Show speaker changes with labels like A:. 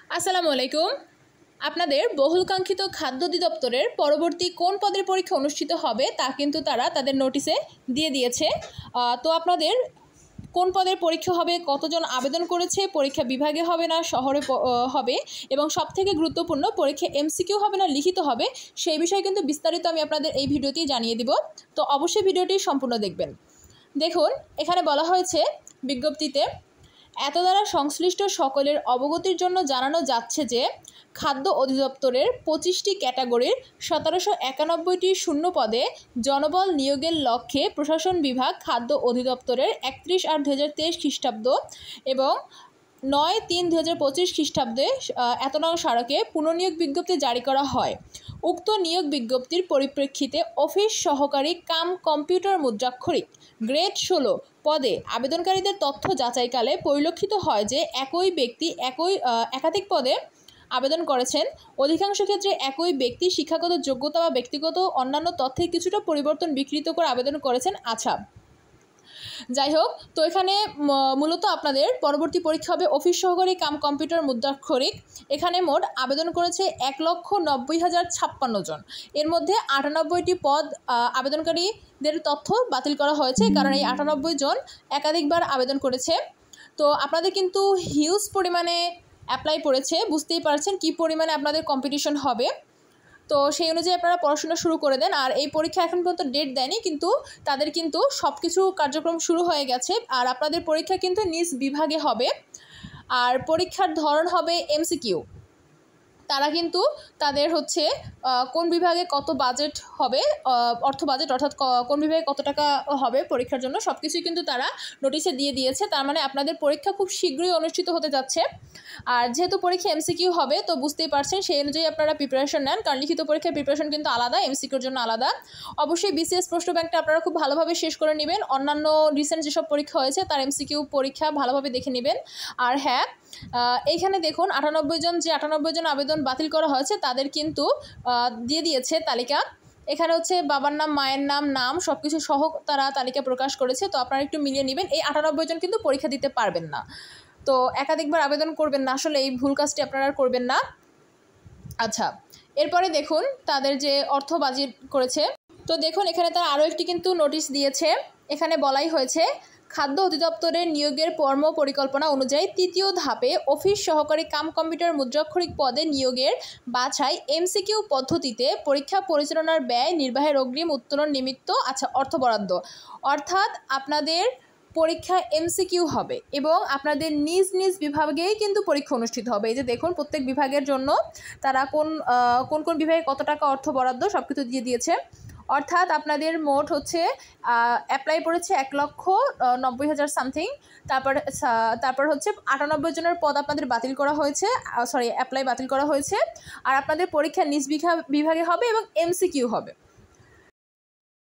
A: আসসালামু আলাইকুম। আপনাদের বহুলকাঙ্ক্ষিত খাদ্য অধিদপ্তরের পরবর্তী কোন পদের পরীক্ষা অনুষ্ঠিত হবে তা কিন্তু তারা তাদের নোটিশে দিয়ে দিয়েছে। তো আপনাদের কোন পদের পরীক্ষা হবে, কতজন আবেদন করেছে, পরীক্ষা বিভাগে হবে না শহরে হবে, এবং সবথেকে গুরুত্বপূর্ণ পরীক্ষা এমসিকিউ হবে না লিখিত হবে, সেই বিষয়ে কিন্তু বিস্তারিত আমি আপনাদের এই ভিডিওতেই জানিয়ে দিব। তো অবশ্যই ভিডিওটি সম্পূর্ণ দেখবেন। দেখুন, এখানে বলা হয়েছে বিজ্ঞপ্তিতে, এত দ্বারা সংশ্লিষ্ট সকলের অবগতির জন্য জানানো যাচ্ছে যে খাদ্য অধিদপ্তরের 25টি ক্যাটাগরির 1791টি শূন্য পদে জনবল নিয়োগের লক্ষ্যে প্রশাসন বিভাগ খাদ্য অধিদপ্তরের 31/8/2023 খ্রিস্টাব্দ এবং 9/3/2025 খ্রিস্টাব্দে এত নং স্মারকে পুনর্নিয়োগ বিজ্ঞপ্তি জারি করা হয়। উক্ত নিয়োগ বিজ্ঞপ্তির পরিপ্রেক্ষিতে অফিস সহকারী কাম কম্পিউটার মুদ্রাক্ষরিক গ্রেড 16 পদে আবেদনকারীদের তথ্য যাচাইকালে পরিলক্ষিত হয় যে একই ব্যক্তি একাধিক পদে আবেদন করেছেন। অধিকাংশ ক্ষেত্রে একই ব্যক্তি শিক্ষাগত যোগ্যতা বা ব্যক্তিগত অন্যান্য তথ্যের কিছুটা পরিবর্তন বিকৃত করে আবেদন করেছেন। আচ্ছা, যাই হোক, তো এখানে মূলত আপনাদের পরবর্তী পরীক্ষা হবে অফিস সহকারী কাম কম্পিউটার মুদ্রাক্ষরিক। এখানে মোট আবেদন করেছে 1,90,056 জন। এর মধ্যে 98টি পদ আবেদনকারীদের তথ্য বাতিল করা হয়েছে, কারণ এই 98 জন একাধিকবার আবেদন করেছে। তো আপনাদের কিন্তু হিউজ পরিমাণে অ্যাপ্লাই পড়েছে, বুঝতেই পারছেন কী পরিমাণে আপনাদের কম্পিটিশন হবে। তো সেই অনুযায়ী আপনারা পড়াশোনা শুরু করে দেন। আর এই পরীক্ষা এখন পর্যন্ত ডেট দেয়নি, কিন্তু তাদের কিন্তু সব কিছু কার্যক্রম শুরু হয়ে গেছে। আর আপনাদের পরীক্ষা কিন্তু নিজ বিভাগে হবে, আর পরীক্ষার ধরন হবে এমসিকিউ। তারা কিন্তু তাদের কোন বিভাগে কত বাজেট হবে, অর্থ বাজেট, অর্থাৎ কোন বিভাগে কত টাকা হবে পরীক্ষার জন্য, সব কিছুই কিন্তু তারা নোটিশে দিয়ে দিয়েছে। তার মানে আপনাদের পরীক্ষা খুব শীঘ্রই অনুষ্ঠিত হতে যাচ্ছে। আর যেহেতু পরীক্ষা এমসিকিউ হবে, তো বুঝতেই পারছেন সেই অনুযায়ী আপনারা প্রিপারেশন নেন, কারণ লিখিত পরীক্ষার প্রিপারেশন কিন্তু আলাদা, এমসিকিউর জন্য আলাদা। অবশ্যই বিসিএস প্রশ্ন ব্যাংকটা আপনারা খুব ভালোভাবে শেষ করে নেবেন। অন্যান্য রিসেন্ট যেসব পরীক্ষা হয়েছে তার এমসিকিউ পরীক্ষা ভালোভাবে দেখে নেবেন। আর হ্যাঁ, এইখানে দেখুন 98 জন আবেদন বাতিল করা হয়েছে, তাদের কিন্তু দিয়ে দিয়েছে তালিকা। এখানে বাবার নাম, মায়ের নাম সব কিছু সহ তারা তালিকা প্রকাশ করেছে। তো আপনারা একটু মিলিয়ে নেবেন। এই 98 জন কিন্তু পরীক্ষা দিতে পারবেন না। তো একাধিকবার আবেদন করবেন না, আসলে এই ভুল কাজটি আপনারা করবেন না। আচ্ছা, এরপরে দেখুন তাদের যে অর্থ বাজেট করেছে। তো দেখুন, এখানে তারা আরও একটি কিন্তু নোটিশ দিয়েছে। এখানে বলাই হয়েছে, খাদ্য অধিদপ্তরের নিয়োগের কর্ম পরিকল্পনা অনুযায়ী 3য় ধাপে অফিস সহকারী কাম কম্পিউটার মুদ্রাক্ষরিক পদে নিয়োগের বাছাই এমসিকিউ পদ্ধতিতে পরীক্ষা পরিচালনার ব্যয় নির্বাহের অগ্রিম উত্তোলন নিমিত্ত অর্থ বরাদ্দ। অর্থাৎ আপনাদের পরীক্ষা এমসিকিউ হবে এবং আপনাদের নিজ নিজ বিভাগেই কিন্তু পরীক্ষা অনুষ্ঠিত হবে। এই যে দেখুন, প্রত্যেক বিভাগের জন্য তারা কোন কোন বিভাগে কত টাকা অর্থ বরাদ্দ সব কিছু দিয়ে দিয়েছে। অর্থাৎ আপনাদের মোট অ্যাপ্লাই পড়েছে 1,90,000 সামথিং। তারপর 98 জনের পদ আপনাদের বাতিল করা হয়েছে, অ্যাপ্লাই বাতিল করা হয়েছে। আর আপনাদের পরীক্ষা নিজ বিভাগে হবে এবং এমসিকিউ হবে।